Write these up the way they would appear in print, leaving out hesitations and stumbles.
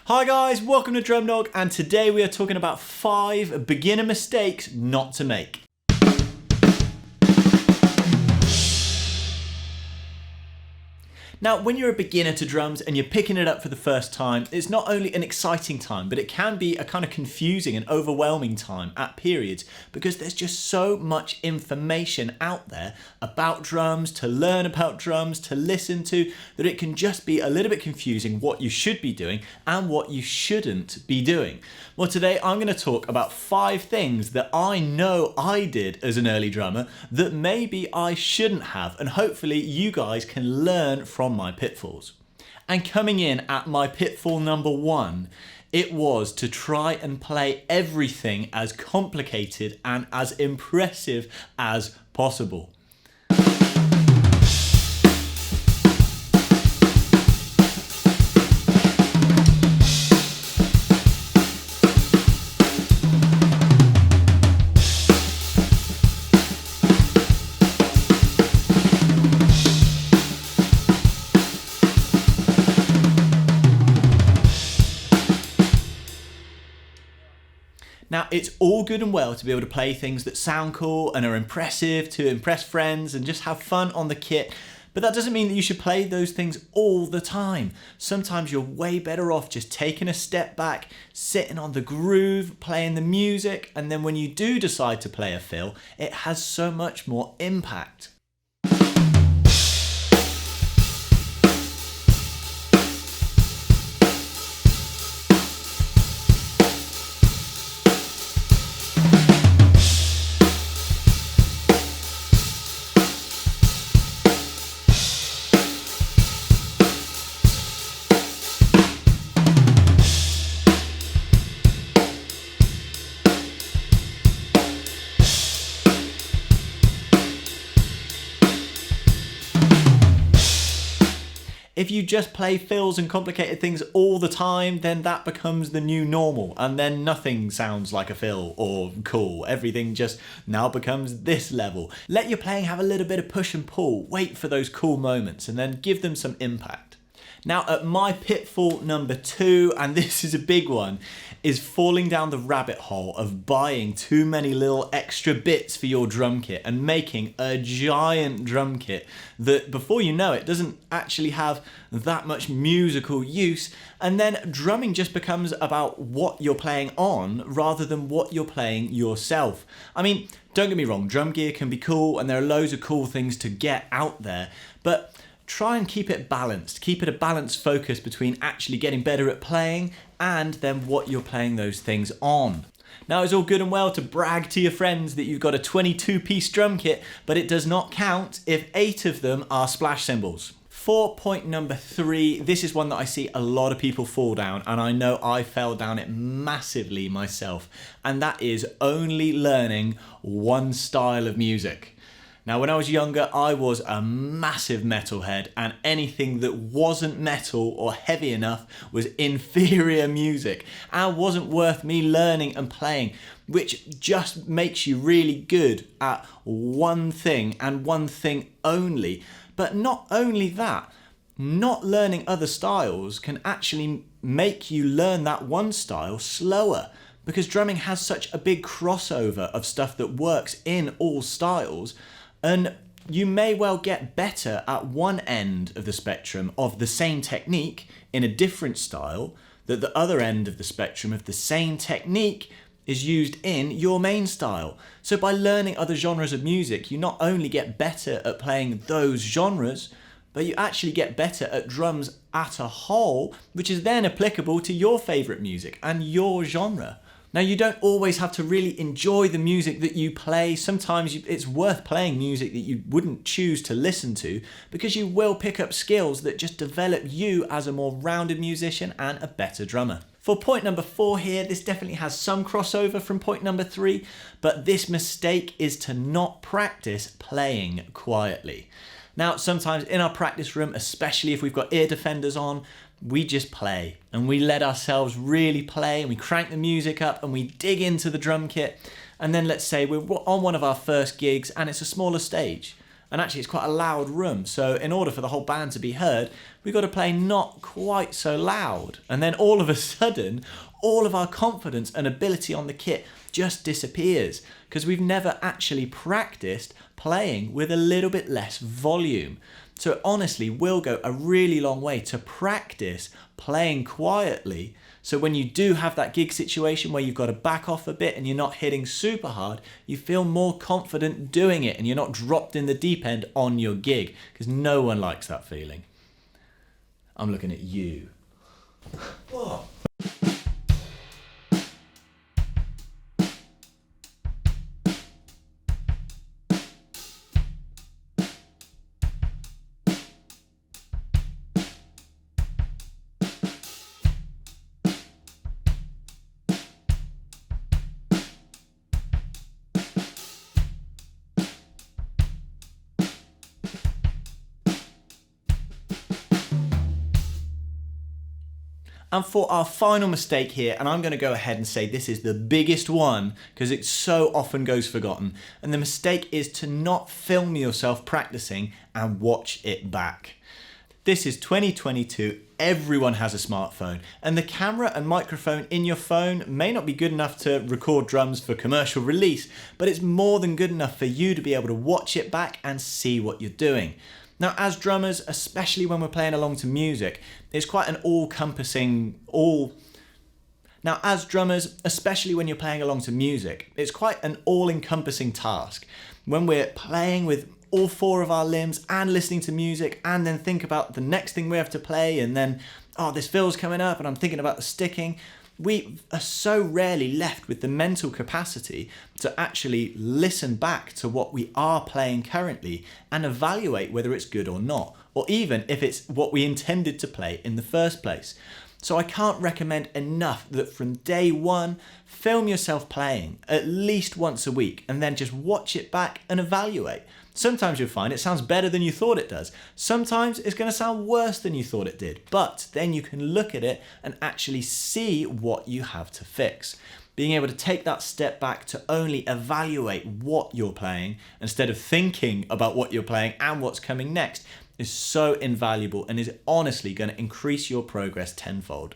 Hi guys, welcome to Drum Dog, and today we are talking about 5 beginner mistakes not to make. Now, when you're a beginner to drums and you're picking it up for the first time, it's not only an exciting time, but it can be a kind of confusing and overwhelming time at periods because there's just so much information out there about drums, to learn about drums, to listen to, that it can just be a little bit confusing what you should be doing and what you shouldn't be doing. Well, today I'm going to talk about 5 things that I know I did as an early drummer that maybe I shouldn't have, and hopefully you guys can learn from my pitfalls. And coming in at my pitfall number 1, it was to try and play everything as complicated and as impressive as possible. Now, it's all good and well to be able to play things that sound cool and are impressive, to impress friends and just have fun on the kit, but that doesn't mean that you should play those things all the time. Sometimes you're way better off just taking a step back, sitting on the groove, playing the music, and then when you do decide to play a fill, it has so much more impact. If you just play fills and complicated things all the time, then that becomes the new normal, and then nothing sounds like a fill or cool. Everything just now becomes this level. Let your playing have a little bit of push and pull, wait for those cool moments, and then give them some impact. Now, at my pitfall number 2, and this is a big one, is falling down the rabbit hole of buying too many little extra bits for your drum kit and making a giant drum kit that, before you know it, doesn't actually have that much musical use, and then drumming just becomes about what you're playing on rather than what you're playing yourself. I mean, don't get me wrong, drum gear can be cool and there are loads of cool things to get out there, but try and keep it balanced. Keep it a balanced focus between actually getting better at playing and then what you're playing those things on. Now, it's all good and well to brag to your friends that you've got a 22-piece drum kit, but it does not count if 8 of them are splash cymbals. For point number 3, this is one that I see a lot of people fall down, and I know I fell down it massively myself, and that is only learning one style of music. Now, when I was younger, I was a massive metalhead, and anything that wasn't metal or heavy enough was inferior music and wasn't worth me learning and playing, which just makes you really good at one thing and one thing only. But not only that, not learning other styles can actually make you learn that one style slower, because drumming has such a big crossover of stuff that works in all styles. And you may well get better at one end of the spectrum of the same technique in a different style, that the other end of the spectrum of the same technique is used in your main style. So by learning other genres of music, you not only get better at playing those genres, but you actually get better at drums as a whole, which is then applicable to your favourite music and your genre. Now, you don't always have to really enjoy the music that you play. Sometimes it's worth playing music that you wouldn't choose to listen to, because you will pick up skills that just develop you as a more rounded musician and a better drummer. For point number 4 here, this definitely has some crossover from point number 3, but this mistake is to not practice playing quietly. Now, sometimes in our practice room, especially if we've got ear defenders on, we just play and we let ourselves really play, and we crank the music up and we dig into the drum kit. And then let's say we're on one of our first gigs and it's a smaller stage, and actually it's quite a loud room. So in order for the whole band to be heard, we've got to play not quite so loud. And then all of a sudden, all of our confidence and ability on the kit just disappears because we've never actually practiced playing with a little bit less volume. So it honestly will go a really long way to practice playing quietly. So when you do have that gig situation where you've got to back off a bit and you're not hitting super hard, you feel more confident doing it and you're not dropped in the deep end on your gig, because no one likes that feeling. I'm looking at you. Whoa. And for our final mistake here, and I'm going to go ahead and say this is the biggest one because it so often goes forgotten, and the mistake is to not film yourself practicing and watch it back. This is 2022, everyone has a smartphone, and the camera and microphone in your phone may not be good enough to record drums for commercial release, but it's more than good enough for you to be able to watch it back and see what you're doing. Now, as drummers, especially when we're playing along to music, it's quite an all-encompassing, Now, as drummers, especially when you're playing along to music, it's quite an all-encompassing task. When we're playing with all four of our limbs and listening to music, and then think about the next thing we have to play, and then, oh, this fill's coming up, and I'm thinking about the sticking. We are so rarely left with the mental capacity to actually listen back to what we are playing currently and evaluate whether it's good or not, or even if it's what we intended to play in the first place. So I can't recommend enough that from day one, film yourself playing at least once a week and then just watch it back and evaluate. Sometimes you'll find it sounds better than you thought it does. Sometimes it's going to sound worse than you thought it did, but then you can look at it and actually see what you have to fix. Being able to take that step back to only evaluate what you're playing instead of thinking about what you're playing and what's coming next is so invaluable and is honestly going to increase your progress tenfold.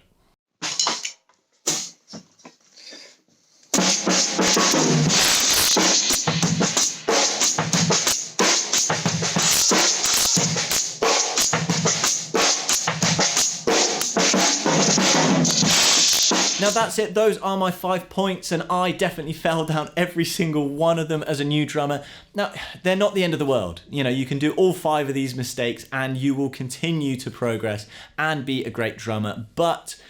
Now that's it, those are my 5 points, and I definitely fell down every single one of them as a new drummer. Now, they're not the end of the world. You know, you can do all 5 of these mistakes and you will continue to progress and be a great drummer. But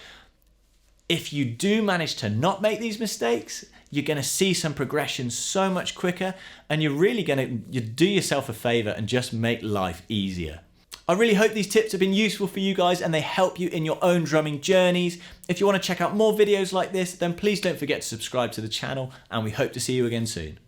if you do manage to not make these mistakes, you're going to see some progression so much quicker, and you're really going to do yourself a favor and just make life easier. I really hope these tips have been useful for you guys and they help you in your own drumming journeys. If you want to check out more videos like this, then please don't forget to subscribe to the channel, and we hope to see you again soon.